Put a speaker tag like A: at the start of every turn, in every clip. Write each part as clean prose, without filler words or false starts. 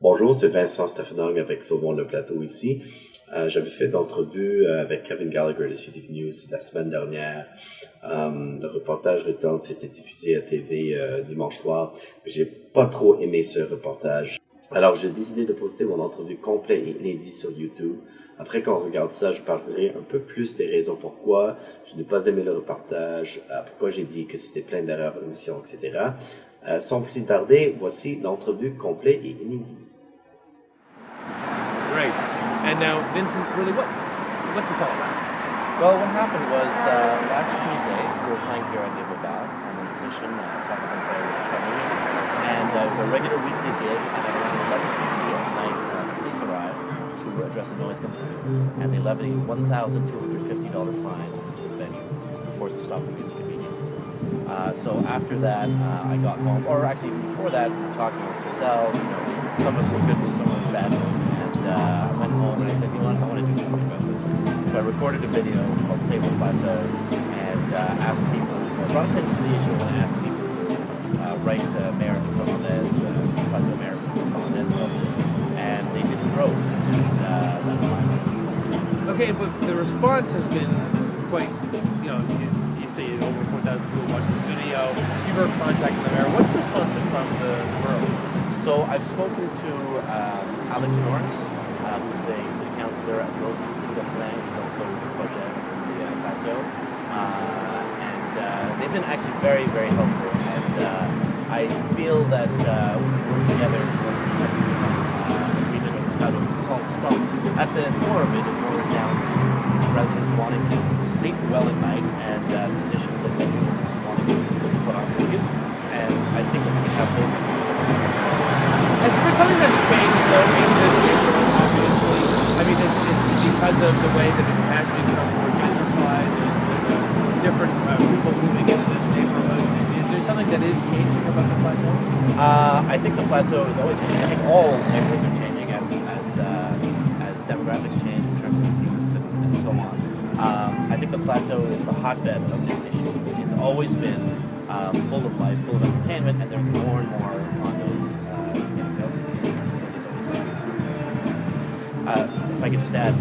A: Bonjour, c'est Vincent Stephen-Ong avec Sauvons le Plateau ici. J'avais fait d'entrevue avec Kevin Gallagher de CTV News la semaine dernière. Le reportage résidents s'était diffusé à TV dimanche soir, mais j'ai pas trop aimé ce reportage. Alors j'ai décidé de poster mon entrevue complète et inédite sur YouTube. Après qu'on regarde ça, je parlerai un peu plus des raisons pourquoi je n'ai pas aimé le reportage, pourquoi j'ai dit que c'était plein d'erreurs d'émission, etc. Sans plus tarder, voici l'entrevue complète et inédite.
B: Great. And now, Vincent, really, what's this all about?
C: Well, what happened was last Tuesday we were playing here at the Bar. I'm a musician, saxophone player with Transcription, and it was a regular weekly gig. And at around 11:50 at night, the police arrived to address a noise complaint, and they levied a $1,250 fine to the venue, forced to stop the music immediately. So after that, I got home, or actually before that, we were talking amongst ourselves. Some of us were good with some of us bad. I went home and I said, I want to do something about this. So I recorded a video called Save the Plateau and asked people, brought attention to the issue and asked people to write to Mayor Plateau Mayor about this. And they did in droves. And that's mine.
B: Okay, but the response has been quite, you say over 4,000 people watched the video. You've heard contacting the mayor. What's the response been from the borough?
C: So I've spoken to Alex Norris, who's a city councillor as well as Stephen-Ong, who's also the project in the Plateau. And they've been actually very, very helpful. And I feel that we work together to agreement on how to solve this problem. At the core of it, it boils down to residents wanting to sleep well at night and musicians and venue owners wanting to put on some music. And I think that we can have both of these.
B: It's been something that's changed, though, obviously. I mean, it's because of the way that it has become more gentrified. There's different people moving into this neighborhood. Is there something that is changing about the Plateau?
C: I think the Plateau is always changing. I think all neighborhoods are changing as demographics change in terms of youth and so on. I think the Plateau is the hotbed of this issue. It's always been full of life, full of entertainment, and there's more and more on those. If I could just add,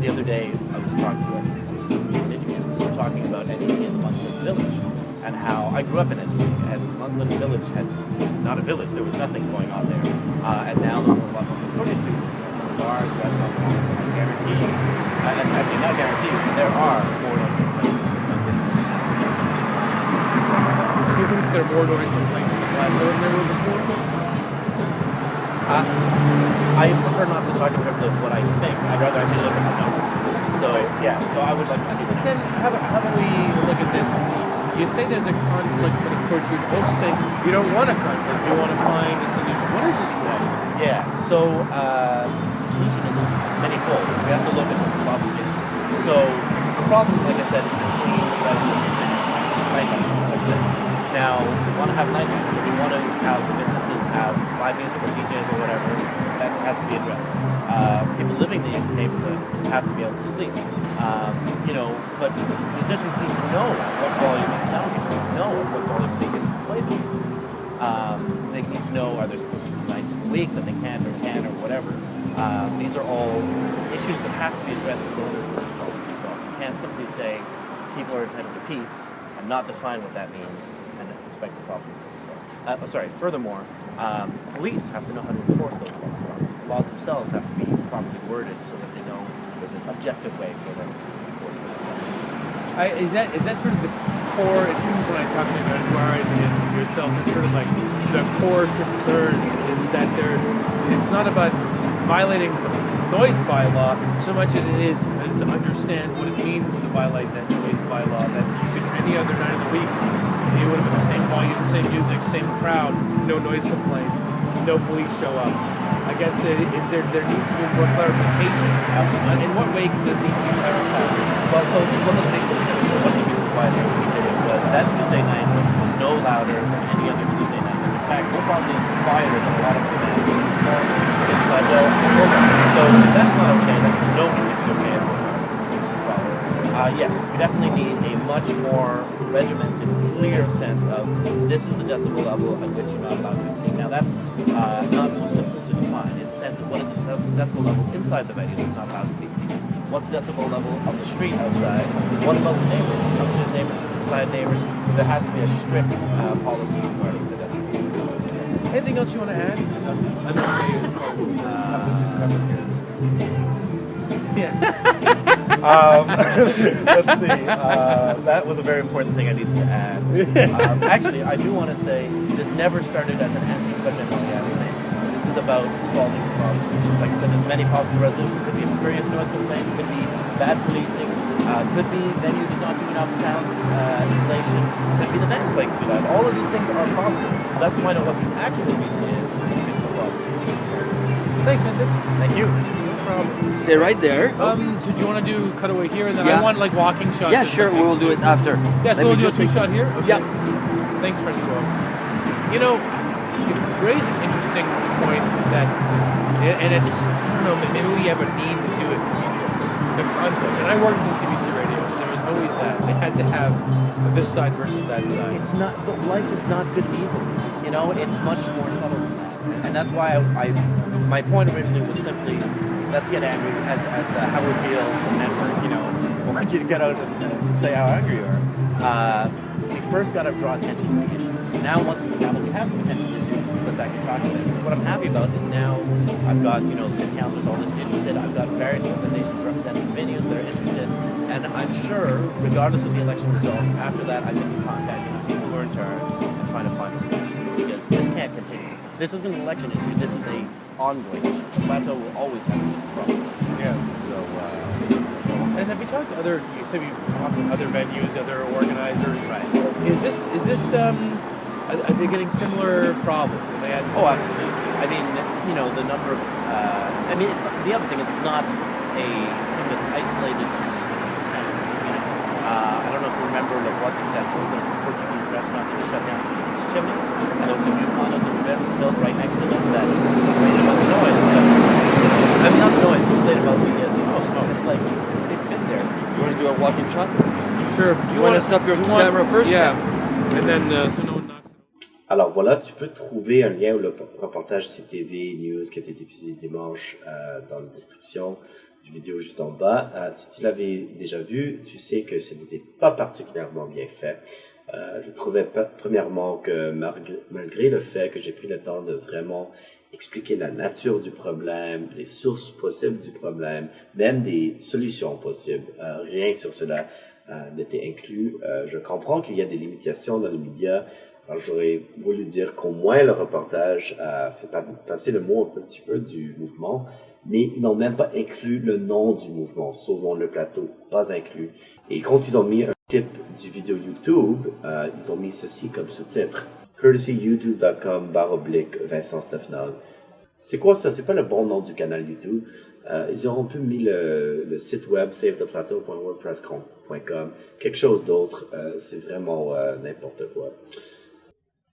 C: the other day I was talking about INEDIT. We were talking about NET in the London Village and how I grew up in NET, and London Village was not a village. There was nothing going on there. And now there are a lot of Victoria students, bars, restaurants, malls, and I guarantee you, and actually not guarantee you, there are more noise complaints in London.
B: Do you think there are more noise complaints in the Plateau than there were before?
C: I prefer not to talk in terms of what I think. I'd rather actually look at the numbers. So I would like to see the numbers.
B: Then how about we look at this? You say there's a conflict, but of course you're also saying you don't want a conflict. You want to find a solution. What is the solution?
C: Yeah. So the solution is manyfold. We have to look at what the problem is. So the problem, like I said, is between residents and nightlife. Now, we want to have nightlife, so we want to have businesses have live music or DJs or whatever. That has to be addressed. People living in the neighborhood have to be able to sleep. But musicians need to know what volume and sound people need to know at what volume they can play the music. They need to know are there specific nights of the week that they can or whatever. These are all issues that have to be addressed in order for this problem to be solved. You can't simply say people are entitled to peace and not define what that means and expect the problem to be solved. Furthermore, police have to know how to enforce those laws. The laws themselves have to be properly worded so that they know there's an objective way for them to enforce those laws.
B: Is that sort of the core? It seems when I talk to Edward and yourself, it's sort of like the core concern is that it's not about violating the noise bylaw so much as it is to understand what it means to violate that noise bylaw. That you can any other night of the week deal with the same volume, same music, same crowd, no noise complaints, no police show up. I guess there needs to be more clarification. In what way does it need to be clarified?
C: Well, so one of the things one of the reasons why I did it was that Tuesday night was no louder than any other Tuesday night. And in fact, we're probably quieter than a lot of the bands in the Plateau. So that's not okay. That means no music's okay. Yes, we definitely need a much more regimented, clear sense of this is the decibel level at which you're not allowed to exceed. Now that's not so simple to define. decibel level inside the venue that's not allowed to be exceeded? What's the decibel level on the street outside? What about the neighbors? Up to the neighbors, inside neighbors? There has to be a strict policy regarding the decibel.
B: Anything else you want to add? I'm okay as far as the topics you've covered here. Yeah.
C: Let's see. That was a very important thing I needed to add. Actually, I do want to say this never started as an anti-equipment thing. This is about solving the problem. Like I said, there's many possible resolutions. Could be a spurious noise complaint, could be bad policing, could be venue did not do enough sound installation, could be the band playing too loud. All of these things are possible. Let's find out what the actual reason is and fix the problem.
B: Thanks, Vincent.
C: Thank you.
D: Stay right there.
B: So do you want to do cutaway here, and then
D: Yeah.
B: I want like walking shots?
D: Yeah,
B: or
D: sure.
B: something.
D: We'll do it after.
B: Yeah, so
D: Let
B: we'll
D: me
B: do a
D: just take-
B: two-shot here? Okay.
D: Yeah.
B: Thanks, Francois. You know, you raise an interesting point that, and it's, I don't know, maybe we have a need to do it. The conflict. And I worked in CBC Radio, and there was always that. They had to have this side versus that side.
C: It's not, but life is not good and evil. You know, it's much more subtle than that. And that's why my point originally was simply, let's get angry as how we feel, and you know, want you to get out and say how angry you are. We first got to draw attention to the issue. Now, once we have some attention to the issue, let's actually talk about it. What I'm happy about is now I've got, you know, the city councilors all this interested. I've got various organizations representing venues that are interested, and I'm sure, regardless of the election results, after that I will be contacting the people who are in charge and trying to find a solution, because this can't continue. This isn't an election issue. This is a ongoing issue. Plateau will always have these problems.
B: Yeah.
C: So,
B: And have you talked to other? You said you talked to other venues, other organizers.
C: Right.
B: Is this? Are they getting similar problems? Have they had?
C: oh, absolutely. I mean, you know, the number of. I mean, it's not, the other thing is it's not a thing that's isolated to sound. You know, I don't know if you remember like what's that told, but it's a Portuguese restaurant that was shut down because of its chimney, and there was some new condos that were built right next to them that complained about the noise. I mean, not the noise, complained about the smoke. It's like they've been there.
D: You want to do a walking shot?
B: Sure.
D: Do you want to stop your camera first?
B: Yeah. And then so no one knocks.
A: Alors voilà, tu peux trouver un lien au reportage CTV News qui a été diffusé dimanche dans la description du vidéo juste en bas. Si tu l'avais déjà vu, tu sais que ce n'était pas particulièrement bien fait. Je trouvais premièrement que malgré le fait que j'ai pris le temps de vraiment expliquer la nature du problème, les sources possibles du problème, même des solutions possibles, rien sur cela n'était inclus. Je comprends qu'il y a des limitations dans les médias. Alors, j'aurais voulu dire qu'au moins le reportage fait passer le mot un petit peu du mouvement, mais ils n'ont même pas inclus le nom du mouvement, Sauvons le Plateau, pas inclus. Et quand ils ont mis un clip du vidéo YouTube, ils ont mis ceci comme sous-titre, courtesy youtube.com/Vincent Stephen-Ong. C'est quoi ça? C'est pas le bon nom du canal YouTube. Ils auront pu mis le site web savetheplateau.wordpress.com, quelque chose d'autre. C'est vraiment n'importe quoi.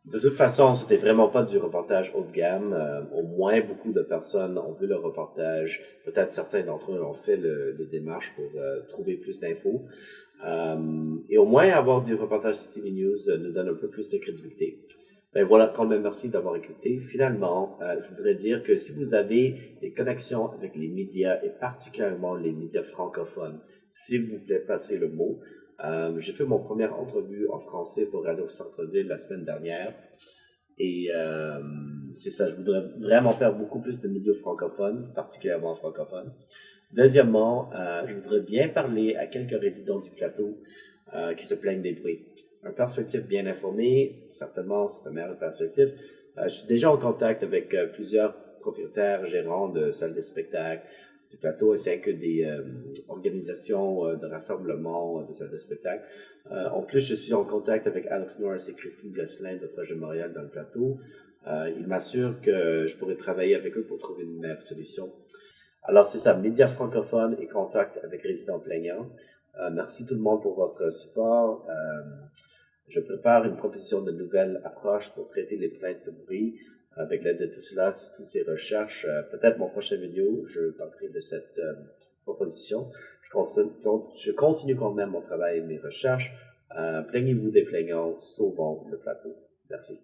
A: De toute façon, c'était vraiment pas du reportage haut de gamme. Au moins, beaucoup de personnes ont vu le reportage. Peut-être certains d'entre eux ont fait les démarches pour trouver plus d'infos. Et au moins, avoir du reportage CTV News nous donne un peu plus de crédibilité. Ben voilà, quand même, merci d'avoir écouté. Finalement, je voudrais dire que si vous avez des connexions avec les médias, et particulièrement les médias francophones, s'il vous plaît, passez le mot. J'ai fait mon première entrevue en français pour Radio Centre-Ville la semaine dernière. Et c'est ça, je voudrais vraiment faire beaucoup plus de médias francophones, particulièrement francophones. Deuxièmement, je voudrais bien parler à quelques résidents du Plateau qui se plaignent des bruits. Un perspective bien informé, certainement, c'est un meilleur perspective. Je suis déjà en contact avec plusieurs propriétaires, gérants de salles de spectacle du Plateau, ainsi que des organisations de rassemblement de salles de spectacle. En plus, je suis en contact avec Alex Norris et Christine Gosselin de Projet Montréal dans le Plateau. Ils m'assurent que je pourrai travailler avec eux pour trouver une meilleure solution. Alors, c'est ça, médias francophones et contact avec résidents plaignants. Merci tout le monde pour votre support. Je prépare une proposition de nouvelle approche pour traiter les plaintes de bruit. Avec l'aide de tout cela, toutes ces recherches, peut-être mon prochain vidéo, je parlerai de cette proposition. Je continue quand même mon travail et mes recherches. Plaignez-vous des plaignants, sauvons le plateau. Merci.